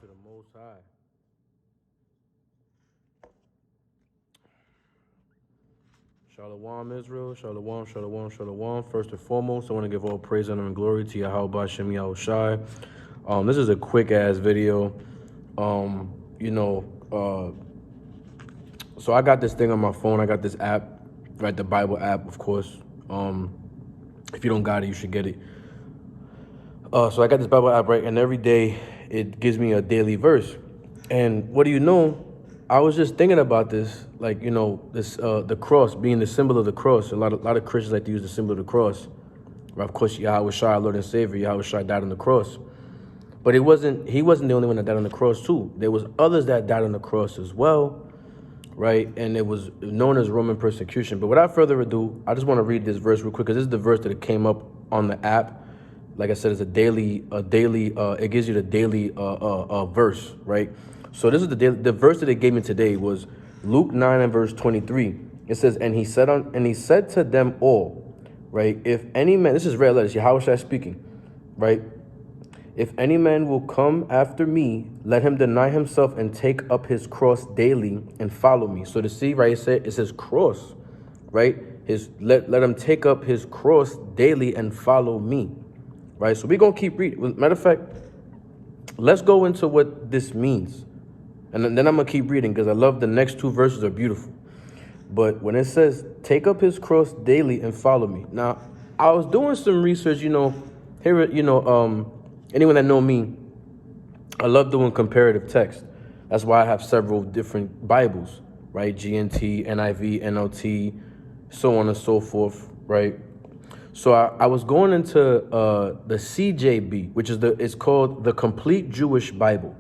to the Most High. Shalom, Israel. Shalom, shalom, shalom. First and foremost, I want to give all praise, honor, and glory to Yahweh Hashem Yahushai. This is a quick-ass video. So I got this thing on my phone. I got this app, right? The Bible app, of course. If you don't got it, you should get it. So I got this Bible app, right? And every day it gives me a daily verse. And what do you know? I was just thinking about this, like, this the cross being the symbol of the cross. A lot of Christians like to use the symbol of the cross. Right? Of course, Yahweh Shai, Lord and Savior, Yahweh Shai died on the cross. But he wasn't the only one that died on the cross too. There was others that died on the cross as well, right? And it was known as Roman persecution. But without further ado, I just want to read this verse real quick, because this is the verse that came up on the app. Like I said, it's it gives you the daily verse, right? So this is the verse that it gave me today was Luke 9 and verse 23. It says, and he said to them all, right? If any man, this is red letters, Yahweh Shai speaking, right? If any man will come after me, let him deny himself and take up his cross daily and follow me. So to see, right, it says cross, right? Let him take up his cross daily and follow me, right? So we're going to keep reading. Matter of fact, let's go into what this means. And then I'm going to keep reading, because I love the next two verses are beautiful. But when it says, take up his cross daily and follow me. Now, I was doing some research, anyone that know me, I love doing comparative text. That's why I have several different Bibles, right? GNT, NIV, NLT, so on and so forth, right? So I was going into the CJB, which is it's called the Complete Jewish Bible,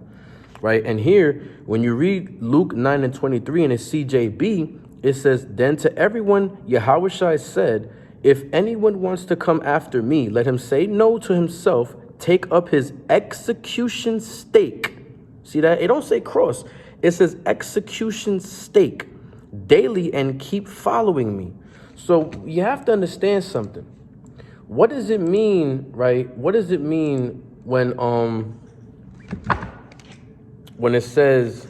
right? And here, when you read Luke 9 and 23 in the CJB, it says, then to everyone Yahweh Shai said, if anyone wants to come after me, let him say no to himself, take up his execution stake. See that? It don't say cross. It says execution stake daily and keep following me. So you have to understand something. What does it mean, right? What does it mean when it says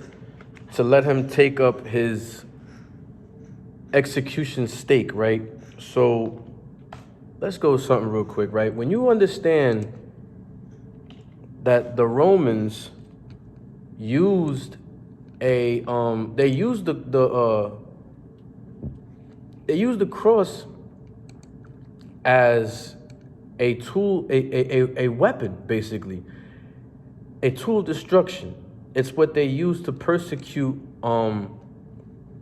to let him take up his execution stake, right? So let's go with something real quick, right? When you understand that the Romans used the cross as a tool, a weapon, basically, a tool of destruction. It's what they used to persecute,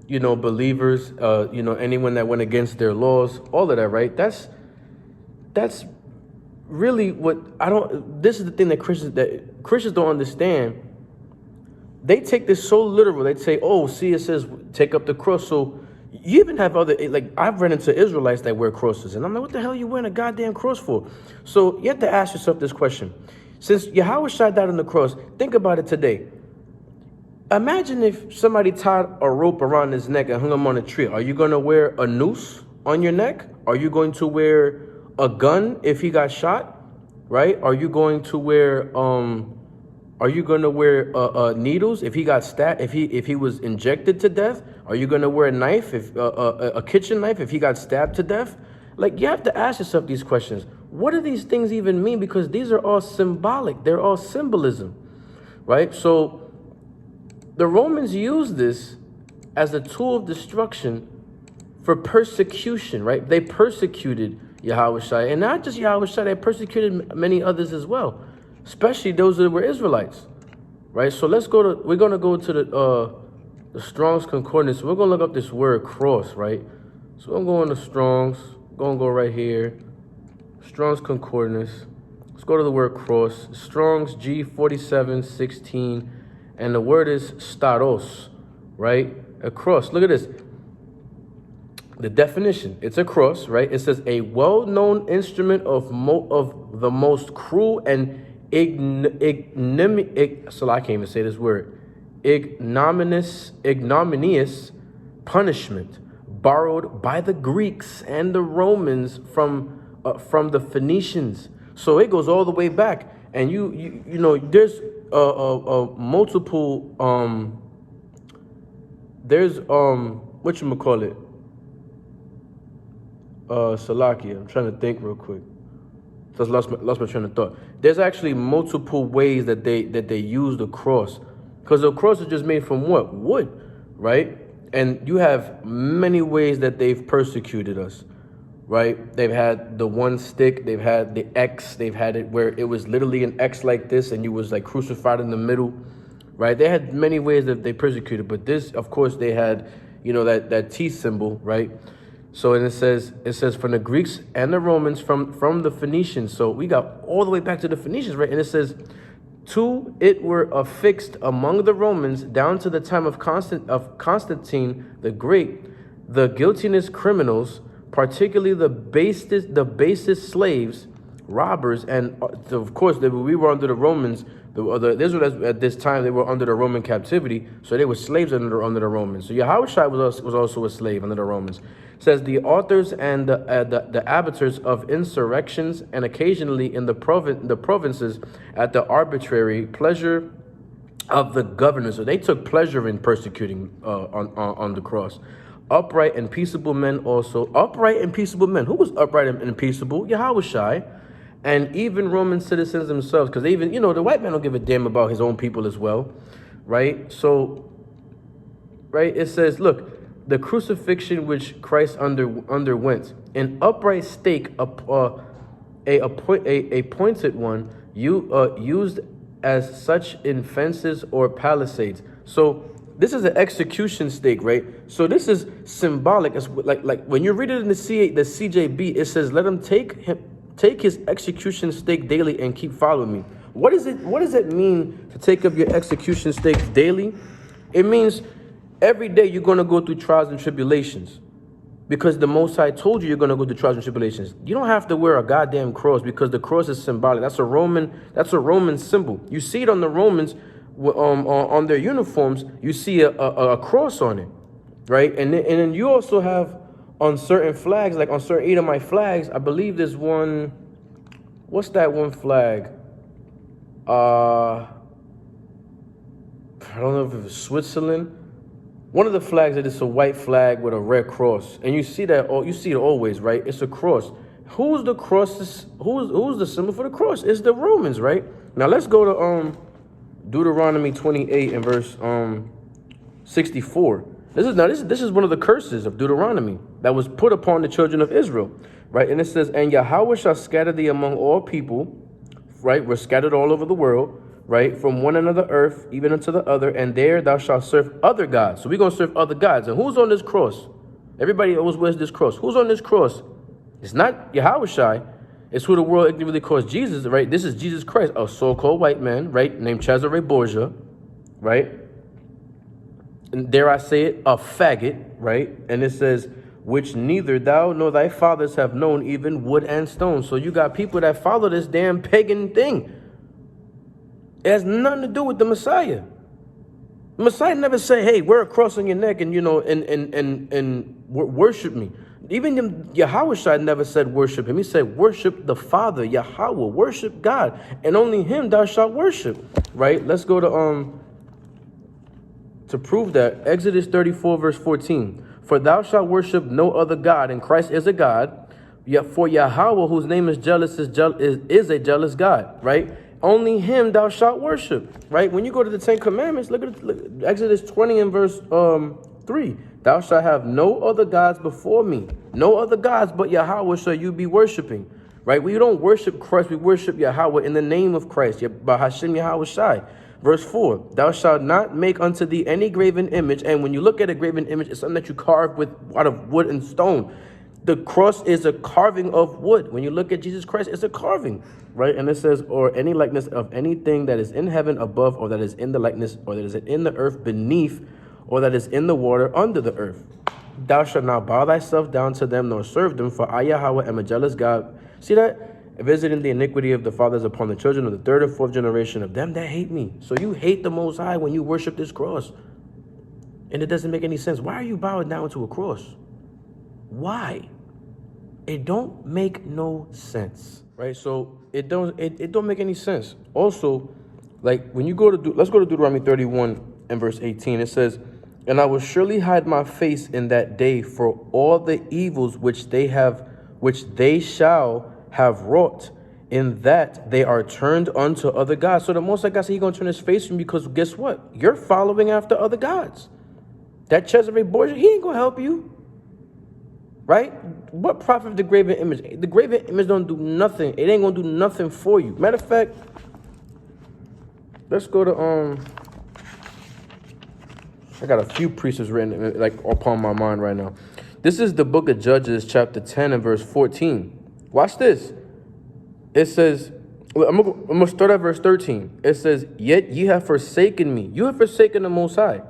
believers, anyone that went against their laws, all of that, right? That's really what this is the thing that Christians don't understand. They take this so literal. They say, oh, see, it says take up the cross. So you even have I've run into Israelites that wear crosses, and I'm like, what the hell are you wearing a goddamn cross for? So you have to ask yourself this question. Since Yahweh Shai died on the cross, think about it today. Imagine if somebody tied a rope around his neck and hung him on a tree. Are you going to wear a noose on your neck? Are you going to wear a gun if he got shot? Right? Are you going to wear needles if he got stabbed? If he was injected to death? Are you going to wear a knife, a kitchen knife, if he got stabbed to death? Like, you have to ask yourself these questions. What do these things even mean? Because these are all symbolic. They're all symbolism, right? So the Romans used this as a tool of destruction for persecution, right? They persecuted Yahweh Shai, and not just Yahweh Shai, they persecuted many others as well, especially those that were Israelites, right? So we're going to go to the Strong's Concordance. We're going to look up this word cross, right? So I'm going to Strong's, going to go right here, Strong's Concordance. Let's go to the word cross, Strong's G4716. And the word is staros, right? A cross. Look at this. The definition. It's a cross, right? It says a well-known instrument of the most cruel and so I can't even say this word. Ignominious punishment borrowed by the Greeks and the Romans from the Phoenicians. So it goes all the way back. And you know, there's multiple there's whatchamacallit, Salakia. I'm trying to think real quick. Just lost my train of thought. There's actually multiple ways that they use the cross, because the cross is just made from what? Wood, right? And you have many ways that they've persecuted us, right? They've had the one stick, they've had the X, they've had it where it was literally an X like this, and you was like crucified in the middle, right? They had many ways that they persecuted, but this, of course, they had, you know, that T symbol, right? So, and it says from the Greeks and the Romans, from the Phoenicians. So we got all the way back to the Phoenicians, right? And it says, two, it were affixed among the Romans down to the time of Constantine the Great, the guiltiness criminals, particularly the basest slaves, robbers, and of course we were under the Romans. The Israelites at this time, they were under the Roman captivity, so they were slaves under the Romans. So Yahushua was also a slave under the Romans. It says the authors and the abettors of insurrections, and occasionally in the provinces at the arbitrary pleasure of the governors. So they took pleasure in persecuting on the cross. Upright and peaceable men also. Upright and peaceable men. Who was upright and peaceable? Yahushua. And even Roman citizens themselves, because even, you know, the white man don't give a damn about his own people as well, right? So, right, it says, look, the crucifixion which Christ underwent, an upright stake, a pointed one, used as such in fences or palisades. So this is an execution stake, right? So this is symbolic. It's like when you read it in the CJB, it says, let him take his execution stake daily and keep following me. What does it mean to take up your execution stake daily? It means every day you're going to go through trials and tribulations, because the Most High told you you're going to go through trials and tribulations. You don't have to wear a goddamn cross, because the cross is symbolic. That's a Roman symbol. You see it on the Romans, on their uniforms. You see a cross on it, right? And then you also have on certain flags, like on certain 8 of my flags, I believe there's one. What's that one flag? I don't know if it was Switzerland. One of the flags that is a white flag with a red cross, and you see that. You see it always, right? It's a cross. Who's the cross? Who's the symbol for the cross? It's the Romans, right? Now let's go to Deuteronomy 28 and verse 64. This is one of the curses of Deuteronomy that was put upon the children of Israel, right? And it says, and Yahweh shall scatter thee among all people, right? We're scattered all over the world, right? From one end of the earth, even unto the other, and there thou shalt serve other gods. So we're going to serve other gods. And who's on this cross? Everybody always wears this cross. Who's on this cross? It's not Yahushua. It's who the world ignorantly calls Jesus, right? This is Jesus Christ, a so-called white man, right? Named Cesare Borgia, right? And dare I say it, a faggot, right? And it says, which neither thou nor thy fathers have known, even wood and stone. So you got people that follow this damn pagan thing. It has nothing to do with the Messiah. The Messiah never said, hey, wear a cross on your neck and, you know, and worship me. Even Yahushua never said worship him. He said worship the Father, Yahweh, worship God, and only him thou shalt worship, right? Let's go to prove that. Exodus 34 verse 14. For thou shalt worship no other God, and Christ is a God. Yet for Yahweh, whose name is jealous, is a jealous God, right? Only him thou shalt worship, right? When you go to the 10 Commandments, look at Exodus 20 and verse 3. Thou shalt have no other gods before me. No other gods but Yahweh shall you be worshiping, right? We don't worship Christ, we worship Yahweh in the name of Christ, by Hashem Yahweh Shai. Verse 4, thou shalt not make unto thee any graven image. And when you look at a graven image, it's something that you carve out of wood and stone. The cross is a carving of wood. When you look at Jesus Christ, it's a carving, right? And it says, or any likeness of anything that is in heaven above, or that is in the likeness, or that is in the earth beneath, or that is in the water under the earth. Thou shalt not bow thyself down to them, nor serve them, for I, Yahweh, am a jealous God. See that? Visiting the iniquity of the fathers upon the children of the 3rd and 4th generation of them that hate me. So you hate the Most High when you worship this cross. And it doesn't make any sense. Why are you bowing down to a cross? Why? It don't make no sense, right? So it don't make any sense. Also, Like when you go to, let's go to Deuteronomy 31 and verse 18. It says, and I will surely hide my face in that day for all the evils which they shall have wrought, in that they are turned unto other gods. So the Most High God said He's going to turn His face from you because guess what? You're following after other gods. That Cesare Borgia, he ain't going to help you. Right? What profit of the graven image? The graven image don't do nothing. It ain't going to do nothing for you. Matter of fact, let's go to, I got a few precepts written like upon my mind right now. This is the book of Judges, chapter 10 and verse 14. Watch this. It says, I'm going to start at verse 13. It says, yet ye have forsaken me. You have forsaken the Most High.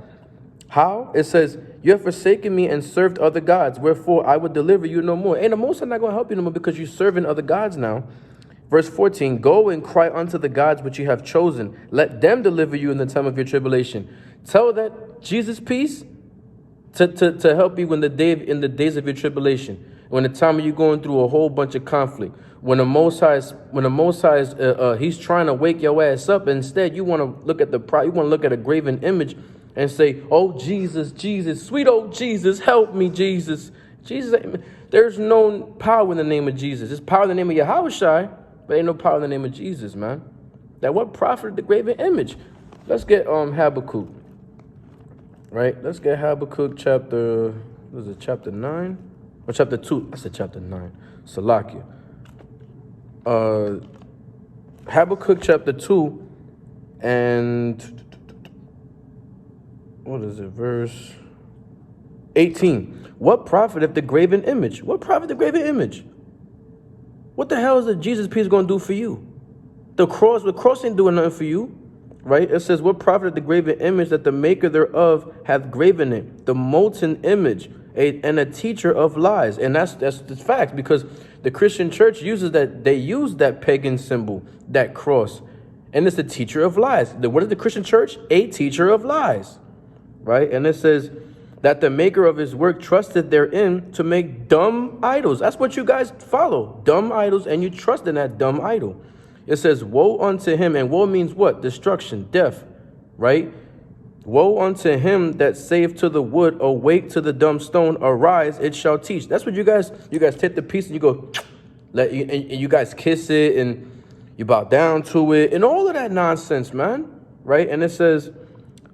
How? It says, you have forsaken me and served other gods. Wherefore I would deliver you no more. And the Most High not going to help you no more because you're serving other gods now. Verse 14, go and cry unto the gods which you have chosen. Let them deliver you in the time of your tribulation. Tell that Jesus peace to help you in the days of your tribulation. When the time of you going through a whole bunch of conflict. When the Most High is, He's trying to wake your ass up. Instead, you want to look at a graven image and say, oh, Jesus, Jesus, sweet old Jesus, help me, Jesus. Jesus, there's no power in the name of Jesus. There's power in the name of Yahushua, but ain't no power in the name of Jesus, man. That what profit the graven image? Let's get Habakkuk. Right? Let's get Habakkuk chapter, what is it, chapter 9? Or chapter 2? I said chapter 9. Salakia. Habakkuk chapter 2 and what is it, verse 18. What profit if the graven image? What profit the graven image? What the hell is the Jesus piece going to do for you? The cross ain't doing nothing for you. Right? It says, what profit of the graven image that the maker thereof hath graven it, the molten image, and a teacher of lies. And that's facts, because the Christian church uses that, they use that pagan symbol, that cross, and it's the teacher of lies. What is the Christian church? A teacher of lies. Right? And it says that the maker of his work trusted therein to make dumb idols. That's what you guys follow, dumb idols, and you trust in that dumb idol. It says, woe unto him, and woe means what? Destruction, death, right? Woe unto him that saith to the wood, awake to the dumb stone, arise, it shall teach. That's what you guys take the piece and you go, and you guys kiss it and you bow down to it and all of that nonsense, man, right? And it says,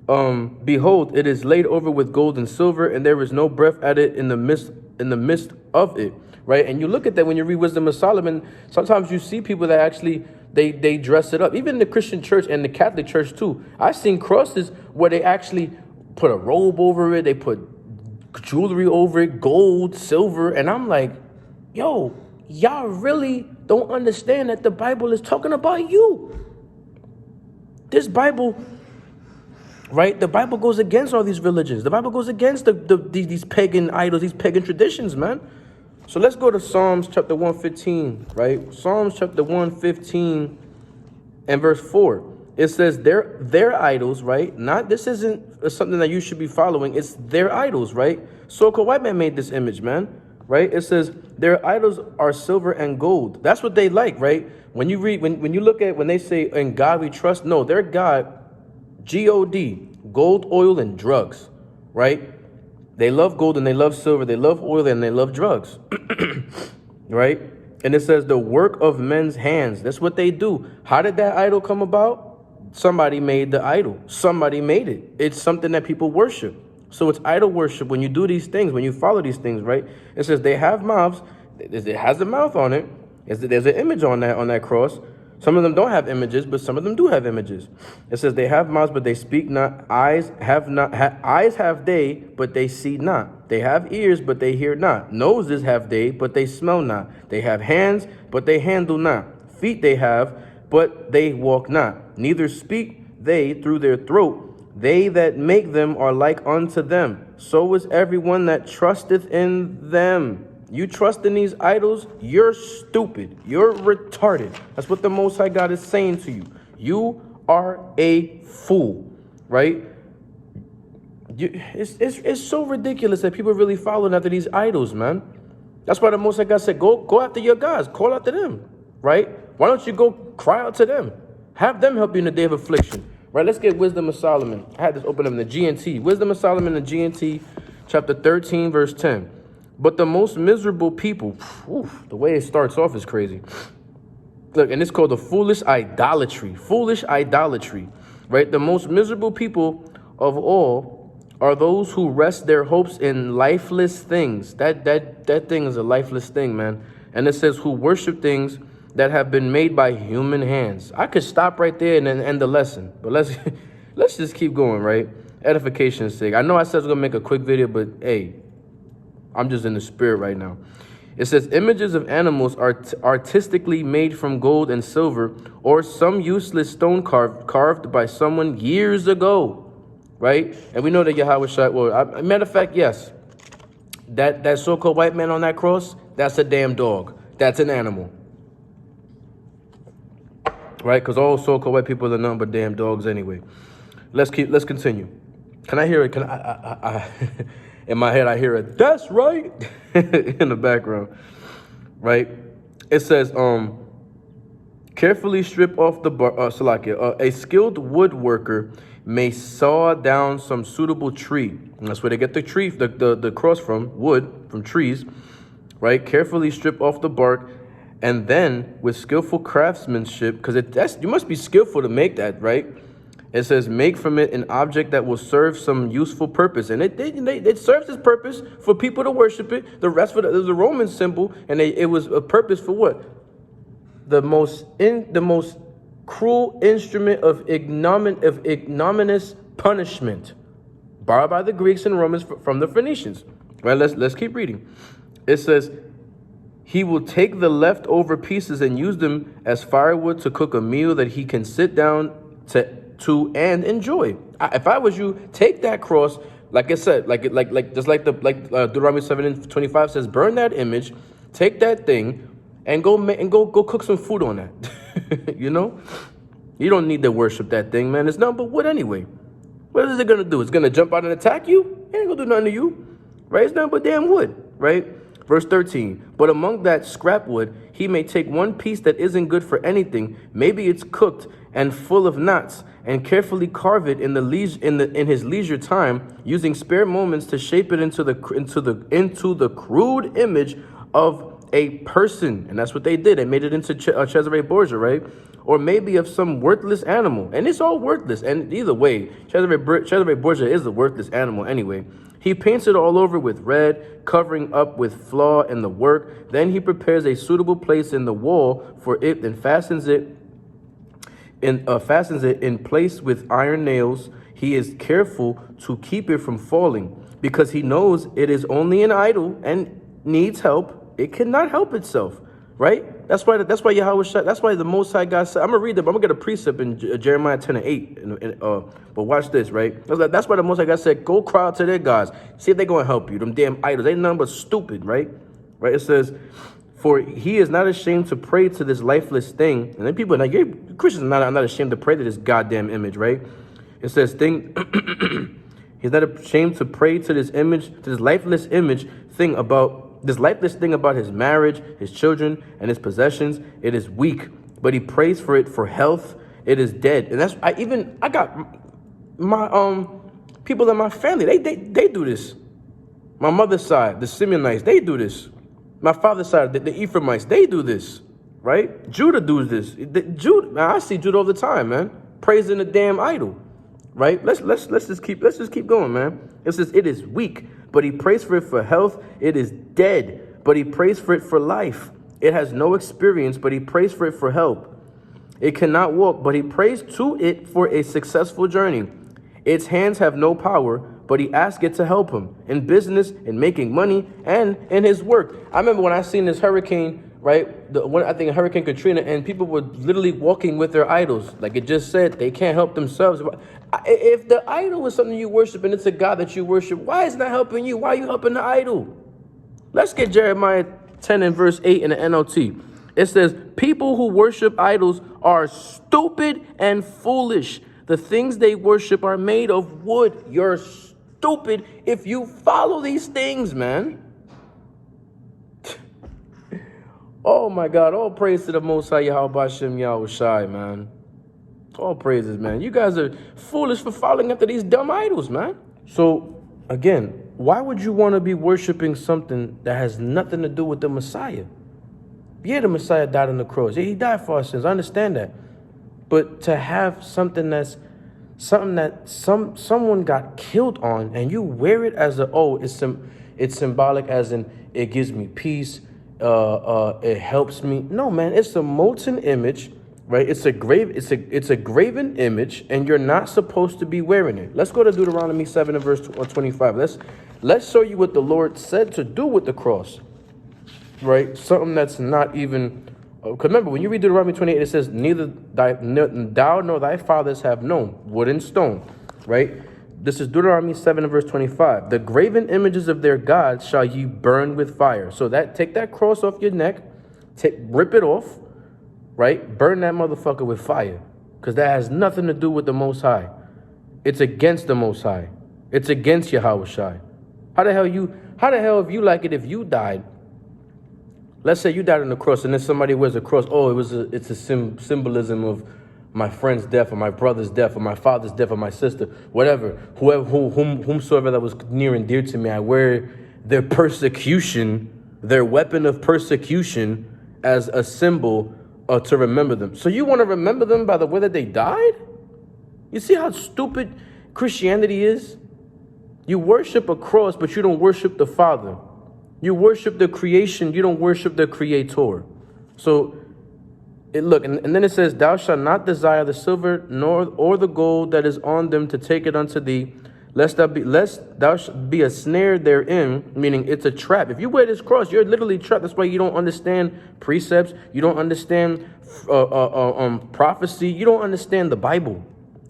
behold, it is laid over with gold and silver, and there is no breath at it in the midst of it, right? And you look at that when you read Wisdom of Solomon. Sometimes you see people that actually they dress it up. Even the Christian church and the Catholic church too. I've seen crosses where they actually put a robe over it. They put jewelry over it, gold, silver. And I'm like, yo, y'all really don't understand that the Bible is talking about you. This Bible, right? The Bible goes against all these religions. The Bible goes against these pagan idols, these pagan traditions, man. So let's go to Psalms chapter 115, right? Psalms chapter 115 and verse 4. It says their idols, right? This isn't something that you should be following. It's their idols, right? So-called white man made this image, man, right? It says their idols are silver and gold. That's what they like, right? When you read, when you look at, when they say in God we trust, no, their God, G-O-D, gold, oil, and drugs, right? They love gold and they love silver. They love oil and they love drugs, right? And it says the work of men's hands. That's what they do. How did that idol come about? Somebody made the idol. Somebody made it. It's something that people worship. So it's idol worship when you do these things, when you follow these things, right? It says they have mouths. It has a mouth on it. There's an image on that cross. Some of them don't have images, but some of them do have images. It says they have mouths, but they speak not. Eyes have they, but they see not. They have ears, but they hear not. Noses have they, but they smell not. They have hands, but they handle not. Feet they have, but they walk not. Neither speak they through their throat. They that make them are like unto them. So is everyone that trusteth in them. You trust in these idols, you're stupid. You're retarded. That's what the Most High God is saying to you. You are a fool, right? It's so ridiculous that people really following after these idols, man. That's why the Most High God said, go after your gods. Call out to them, right? Why don't you go cry out to them? Have them help you in the day of affliction. Right? Let's get Wisdom of Solomon. I had this open up in the GNT. Wisdom of Solomon in the GNT, chapter 13, verse 10. But the most miserable people, the way it starts off is crazy. Look, and it's called the foolish idolatry. Foolish idolatry. Right? The most miserable people of all are those who rest their hopes in lifeless things. That thing is a lifeless thing, man. And it says, who worship things that have been made by human hands. I could stop right there and then end the lesson, but let's just keep going, right? Edification's sake. I know I said I was gonna make a quick video, but hey, I'm just in the spirit right now. It says images of animals are artistically made from gold and silver, or some useless stone carved by someone years ago, right? And we know that Yahweh Shai. Well, matter of fact, yes, that so-called white man on that cross, that's a damn dog. That's an animal. Right, because all so-called white people are nothing but damn dogs anyway. Let's continue. Can I hear it? Can I in my head I hear it. That's right in the background. Right, it says carefully strip off the Salakia. A skilled woodworker may saw down some suitable tree. And that's where they get the tree, the cross from, wood from trees. Right, carefully strip off the bark. And then with skillful craftsmanship, because you must be skillful to make that, right? It says, make from it an object that will serve some useful purpose. And it serves its purpose for people to worship it. The rest of it was a Roman symbol, and it was a purpose for what? The most cruel instrument of ignominious punishment, borrowed by the Greeks and Romans from the Phoenicians. Right? Let's keep reading. It says, he will take the leftover pieces and use them as firewood to cook a meal that he can sit down to and enjoy. If I was you, take that cross, like I said, like Deuteronomy 7:25 says, burn that image, take that thing, and go cook some food on that. You know, you don't need to worship that thing, man. It's nothing but wood anyway. What is it gonna do? It's gonna jump out and attack you? It ain't gonna do nothing to you, right? It's nothing but damn wood, right? Verse 13, but among that scrap wood, he may take one piece that isn't good for anything. Maybe it's cooked and full of knots, and carefully carve it in his leisure time, using spare moments to shape it into the crude image of a person. And that's what they did. They made it into Cesare Borgia, right? Or maybe of some worthless animal. And it's all worthless. And either way, Cesare Borgia is a worthless animal anyway. He paints it all over with red, covering up with flaw in the work. Then he prepares a suitable place in the wall for it and fastens it in place with iron nails. He is careful to keep it from falling because he knows it is only an idol and needs help. It cannot help itself, right? That's why Yahweh Shai, that's why the Most High God said, I'm going to read it, but I'm going to get a precept in Jeremiah 10:8. But watch this, right? That's why the Most High God said, go cry out to their gods. See if they're going to help you. Them damn idols. They nothing but stupid, right? Right? It says, for he is not ashamed to pray to this lifeless thing. And then people are like, Christians are not ashamed to pray to this goddamn image, right? It says, he's not ashamed to pray to this image, to this lifeless thing about his marriage, his children, and his possessions. It is weak, but he prays for it for health. It is dead. And I got my people in my family, they do this. My mother's side, the Simeonites, they do this. My father's side, the Ephraimites, they do this, right? Judah does this. I see Judah all the time, man, praising the damn idol, right? Let's just keep going, man. It says it is weak, but he prays for it for health. It is dead, but he prays for it for life. It has no experience, but he prays for it for help. It cannot walk, but he prays to it for a successful journey. Its hands have no power, but he asks it to help him in business, in making money, and in his work. I remember when I seen this hurricane, right? I think Hurricane Katrina, and people were literally walking with their idols. Like it just said, they can't help themselves. If the idol is something you worship and it's a God that you worship, why is it not helping you? Why are you helping the idol? Let's get Jeremiah 10 and verse 8 in the NLT. It says, people who worship idols are stupid and foolish. The things they worship are made of wood. You're stupid if you follow these things, man. Oh my God, all praise to the Most High Yahweh Bashem Yahweh Shai, man. All praises, man. You guys are foolish for following after these dumb idols, man. So, again, why would you want to be worshiping something that has nothing to do with the Messiah? Yeah, the Messiah died on the cross. Yeah, he died for our sins. I understand that. But to have something that someone got killed on, and you wear it as it's symbolic, as in it gives me peace, it helps me. No, man, it's a molten image, right? It's a graven image, and you're not supposed to be wearing it. Let's go to Deuteronomy 7 and verse 25. Let's show you what the Lord said to do with the cross, right? Something that's not even. Because remember, when you read Deuteronomy 28, it says, neither thou nor thy fathers have known, wood and stone, right? This is Deuteronomy 7 and verse 25. The graven images of their gods shall ye burn with fire. So take that cross off your neck, rip it off, right? Burn that motherfucker with fire. Because that has nothing to do with the Most High. It's against the Most High. It's against Yahweh Shai. How the hell if you like it if you died? Let's say you died on the cross, and then somebody wears a cross. Oh, it's a symbolism of my friend's death, or my brother's death, or my father's death, or my sister, whatever. Whomsoever that was near and dear to me, I wear their persecution, their weapon of persecution, as a symbol to remember them. So you want to remember them by the way that they died? You see how stupid Christianity is? You worship a cross, but you don't worship the Father. You worship the creation, you don't worship the Creator. So, look, and then it says, thou shalt not desire the silver or the gold that is on them to take it unto thee, lest thou shalt be a snare therein, meaning it's a trap. If you wear this cross, you're literally trapped. That's why you don't understand precepts. You don't understand prophecy. You don't understand the Bible,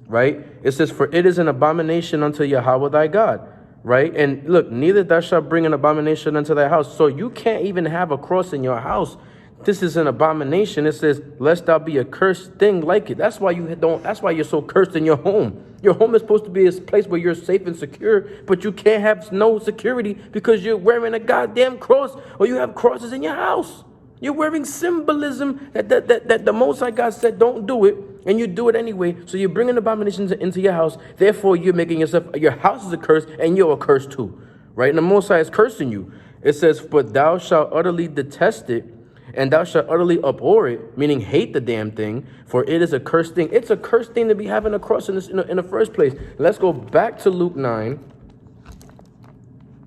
right? It says, for it is an abomination unto Yahweh thy God. Right? And look, neither thou shalt bring an abomination unto thy house. So you can't even have a cross in your house. This is an abomination. It says, lest thou be a cursed thing like it. That's why you're so cursed in your home. Your home is supposed to be a place where you're safe and secure, but you can't have no security because you're wearing a goddamn cross, or you have crosses in your house. You're wearing symbolism that the Most High God said don't do it, and you do it anyway. So you're bringing abominations into your house. Therefore, you're making your house is a curse, and you're a curse too, right? And the Most High is cursing you. It says, but thou shalt utterly detest it, and thou shalt utterly abhor it, meaning hate the damn thing, for it is a cursed thing. It's a cursed thing to be having a cross in the first place. Let's go back to Luke 9.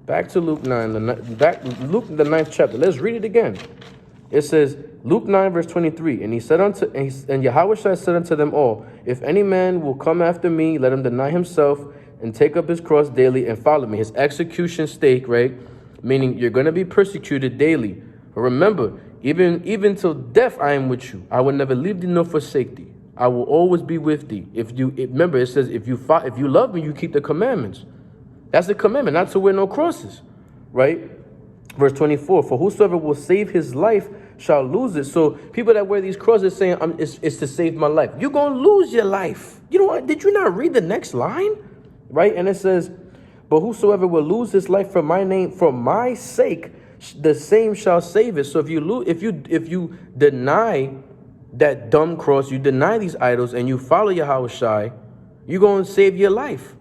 Back to Luke 9, Luke the 9th chapter. Let's read it again. It says, Luke 9, verse 23, and Yahweh said unto them all, if any man will come after me, let him deny himself and take up his cross daily and follow me. His execution stake, right? Meaning you're going to be persecuted daily. But remember, even till death I am with you. I will never leave thee nor forsake thee. I will always be with thee. Remember, it says, if you love me, you keep the commandments. That's the commandment, not to wear no crosses, right? Verse 24, for whosoever will save his life shall lose it. So people that wear these crosses saying, it's to save my life. You're going to lose your life. You know what? Did you not read the next line? Right? And it says, but whosoever will lose his life for my name, for my sake, the same shall save it. So if you deny that dumb cross, you deny these idols, and you follow Yahweh Shai, you're going to save your life.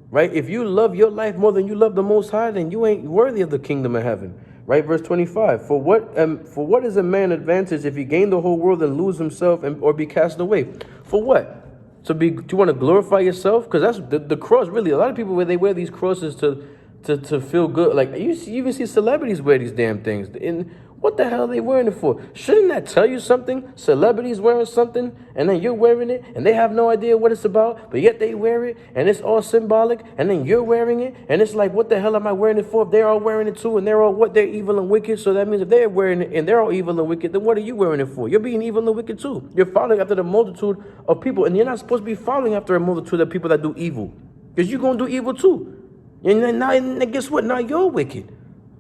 Right? If you love your life more than you love the Most High, then you ain't worthy of the kingdom of heaven. Right? Verse 25. For what is a man advantage if he gain the whole world and lose himself or be cast away? For what? Do you want to glorify yourself? Because that's the cross. Really, a lot of people they wear these crosses to feel good. Like you even see celebrities wear these damn things. And what the hell are they wearing it for? Shouldn't that tell you something? Celebrities wearing something, and then you're wearing it, and they have no idea what it's about, but yet they wear it, and it's all symbolic, and then you're wearing it, and it's like, what the hell am I wearing it for? If they're all wearing it too, and they're evil and wicked, so that means if they're wearing it, and they're all evil and wicked, then what are you wearing it for? You're being evil and wicked too. You're following after the multitude of people, and you're not supposed to be following after a multitude of people that do evil, because you're going to do evil too. And then guess what? Now you're wicked.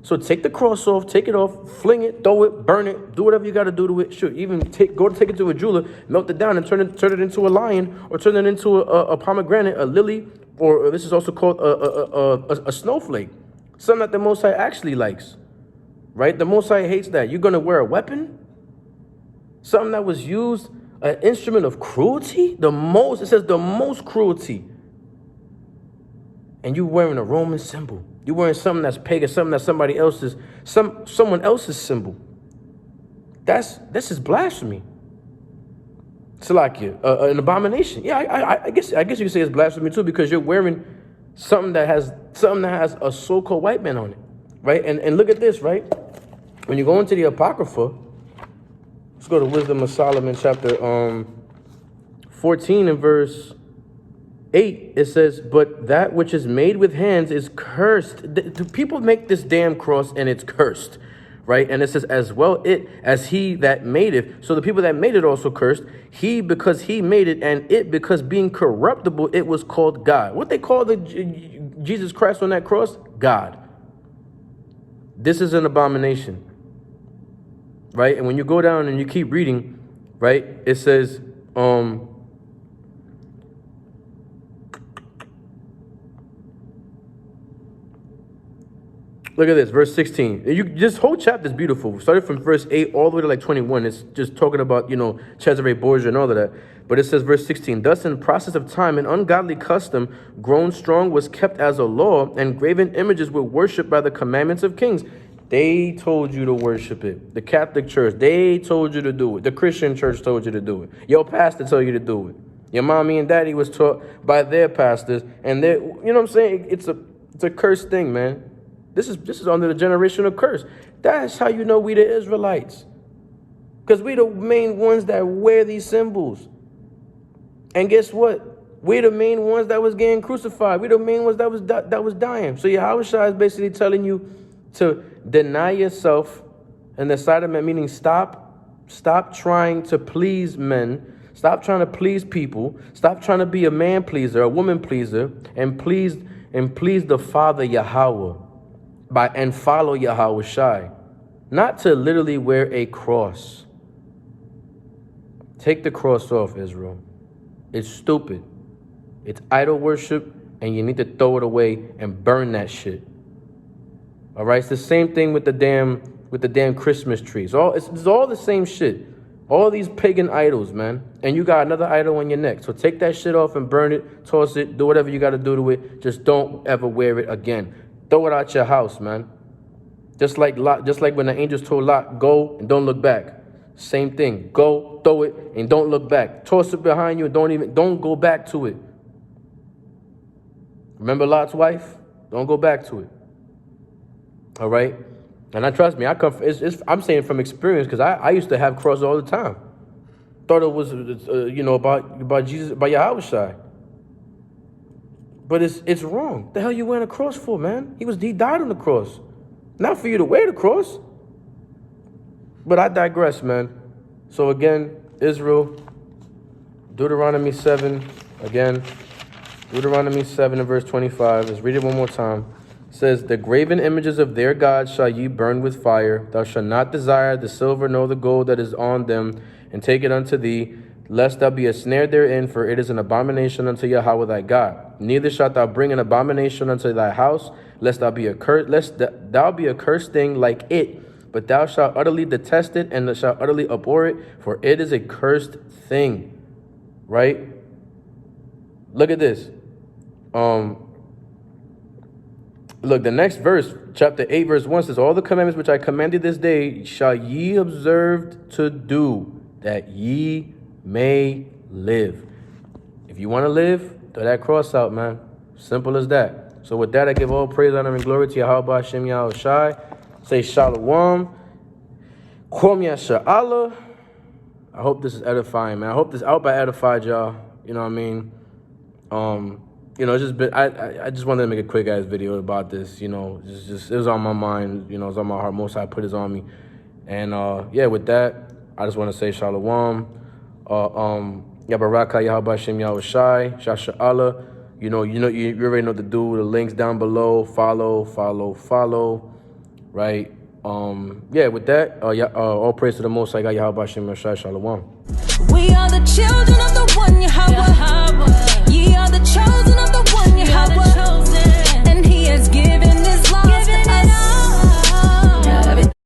So take the cross off, take it off, fling it, throw it, burn it, do whatever you got to do to it. Sure, even take it to a jeweler, melt it down, and turn it into a lion, or turn it into a pomegranate, a lily, or this is also called a snowflake. Something that the Most High actually likes, right? The Most High hates that. You're going to wear a weapon? Something that was used an instrument of cruelty? It says the most cruelty. And you wearing a Roman symbol. You wearing something that's pagan, something that's somebody else's, someone else's symbol. This is blasphemy. It's like an abomination. Yeah, I guess you can say it's blasphemy too, because you're wearing something that has a so-called white man on it, right? And look at this, right? When you go into the Apocrypha, let's go to Wisdom of Solomon, chapter 14 and verse 8. It says, "But that which is made with hands is cursed." Do people make this damn cross and it's cursed, right? And it says, "As well it as he that made it." So the people that made it also cursed. He because he made it, and it because being corruptible, it was called God. What they call Jesus Christ on that cross? God. This is an abomination, right? And when you go down and you keep reading, right, it says, look at this, verse 16. This whole chapter is beautiful. Started from verse 8 all the way to like 21. It's just talking about, Cesare Borgia and all of that. But it says, verse 16, "Thus in process of time, an ungodly custom grown strong was kept as a law, and graven images were worshipped by the commandments of kings." They told you to worship it. The Catholic Church, they told you to do it. The Christian Church told you to do it. Your pastor told you to do it. Your mommy and daddy was taught by their pastors. And you know what I'm saying? It's a cursed thing, man. This is under the generational curse. That's how you know we the Israelites. Because we the main ones that wear these symbols. And guess what? We the main ones that was getting crucified. We the main ones that was dying. So Yahushua is basically telling you to deny yourself and the side of men, meaning stop trying to please men. Stop trying to please people. Stop trying to be a man pleaser, a woman pleaser, and please the Father Yahweh. And follow Yahushua, not to literally wear a cross. Take the cross off, Israel. It's stupid. It's idol worship, and you need to throw it away and burn that shit. All right, it's the same thing with the damn Christmas trees. It's all the same shit. All these pagan idols, man. And you got another idol on your neck. So take that shit off and burn it, toss it, do whatever you got to do to it. Just don't ever wear it again. Throw it out your house, man. Just like when the angels told Lot, go and don't look back. Same thing. Go, throw it, and don't look back. Toss it behind you and don't go back to it. Remember Lot's wife? Don't go back to it. All right? And trust me, I'm saying from experience, because I used to have crosses all the time. Thought it was about Jesus, about Yahushua. But it's wrong. The hell you wearing a cross for, man? He died on the cross. Not for you to wear the cross. But I digress, man. So again, Israel, Deuteronomy 7, again, Deuteronomy 7 and verse 25. Let's read it one more time. It says, "The graven images of their gods shall ye burn with fire. Thou shalt not desire the silver nor the gold that is on them, and take it unto thee, lest thou be a snare therein, for it is an abomination unto Yahweh thy God. Neither shalt thou bring an abomination unto thy house, lest thou be a cursed thing like it, but thou shalt utterly detest it, and shalt utterly abhor it, for it is a cursed thing." Right? Look at this. Look, the next verse, chapter 8, verse 1 says, "All the commandments which I commanded this day shall ye observe to do, that ye may live." If you want to live, throw that cross out, man. Simple as that. So with that, I give all praise, honor, and glory to Yahweh Hashem Yahushai. Say shalom. Kwam Yasha'Allah. I hope this is edifying, man. I hope I edified y'all. You know what I mean? It's just been, I just wanted to make a quick ass video about this. It was on my mind. It was on my heart. Most High put it on me. And with that, I just want to say shalom. Yabaraka Yahweh Hashem Yahushai, Shasha Allah. You already know what to do. The links down below. Follow. Right? With that, all praise to the Most High God, Yahweh Hashem Yahushai, shalom. We are the children of